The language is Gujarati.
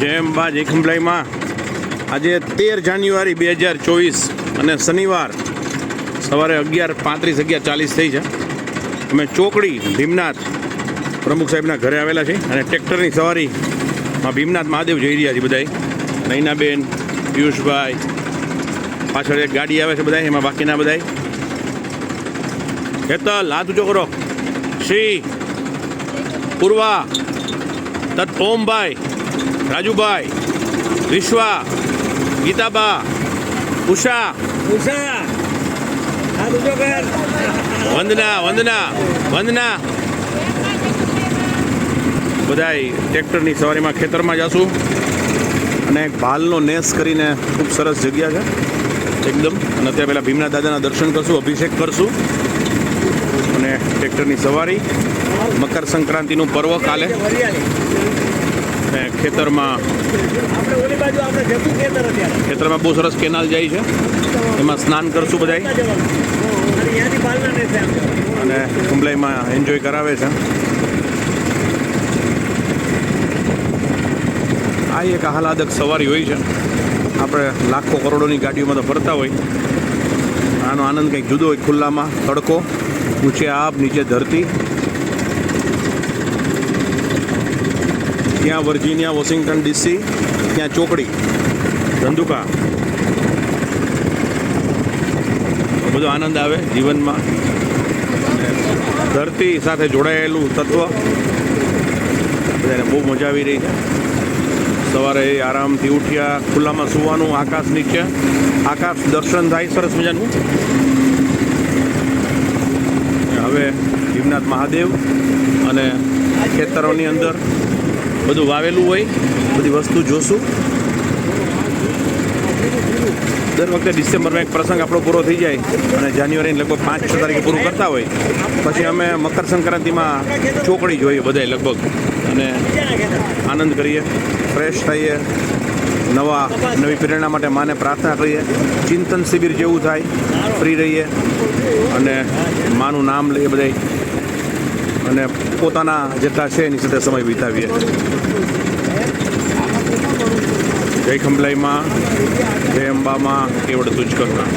જય અંબા જય ખંભલાઈમાં આજે 13 જાન્યુઆરી 2024 અને શનિવાર સવારે 11:35 11:40 થઈ છે. અમે ચોકડી ભીમનાથ પ્રમુખ સાહેબના ઘરે આવેલા છે અને ટ્રેક્ટરની સવારીમાં ભીમનાથ મહાદેવ જઈ રહ્યા છે બધાય. નૈનાબેન, પિયુષભાઈ, પાછળ એક ગાડી આવે છે બધા, એમાં બાકીના બધા. હેતલ હાથ ઊંચો કરો. શ્રી પૂર્વા, તત ઓમભાઈ, રાજુભાઈ, વિશ્વા, ગીતાબા, ઉષા, વંદના વંદના વંદના બધાય ટ્રેક્ટરની સવારીમાં ખેતરમાં જશું. અને એક ભાલનો નેસ કરીને ખૂબ સરસ જગ્યા છે એકદમ. અને ત્યાં પહેલાં ભીમનાથ દાદાના દર્શન કરશું, અભિષેક કરશું અને ટ્રેક્ટરની સવારી. મકર સંક્રાંતિનું પર્વ કાલે. અને ખેતરમાં બહુ સરસ કેનાલ જાય છે, એમાં સ્નાન કરશું બધાય અને ખંભલાઈમાં એન્જોય કરાવે છે. આ એક આહલાદક સવારી હોય છે. આપણે લાખો કરોડોની ગાડીઓમાં તો ફરતા હોય, આનો આનંદ કંઈક જુદો હોય. ખુલ્લામાં તડકો, ઊંચે આબ, નીચે ધરતી. ત્યાં વર્જિનિયા, વોશિંગ્ટન ડીસી, ત્યાં ચોકડી, ધંધુકા. બધો આનંદ આવે જીવનમાં. ધરતી સાથે જોડાયેલું તત્વ બધાને બહુ મજા આવી રહી છે. સવારે આરામથી ઉઠ્યા, ખુલ્લામાં સૂવાનું, આકાશ નીચે, આકાશ દર્શન થાય સરસ મજાનું. હવે ભીમનાથ મહાદેવ અને ખેતરોની અંદર બધું વાવેલું હોય, બધી વસ્તુ જોશું. દર વખતે ડિસેમ્બરમાં એક પ્રસંગ આપણો પૂરો થઈ જાય અને જાન્યુઆરીની લગભગ 5-6 તારીખે પૂરું કરતા હોય. પછી અમે મકર સંક્રાંતિમાં ચોકડી જોઈએ બધાય લગભગ અને આનંદ કરીએ, ફ્રેશ થઈએ, નવી પ્રેરણા માટે માને પ્રાર્થના કરીએ. ચિંતન શિબિર જેવું થાય, ફ્રી રહીએ અને માનું નામ લઈએ બધાય અને પોતાના જેટલા છે એની સાથે સમય વિતાવીએ. જય ખંભલાઈમાં, જય અંબામાં, કેવળ તુજ કરુણા.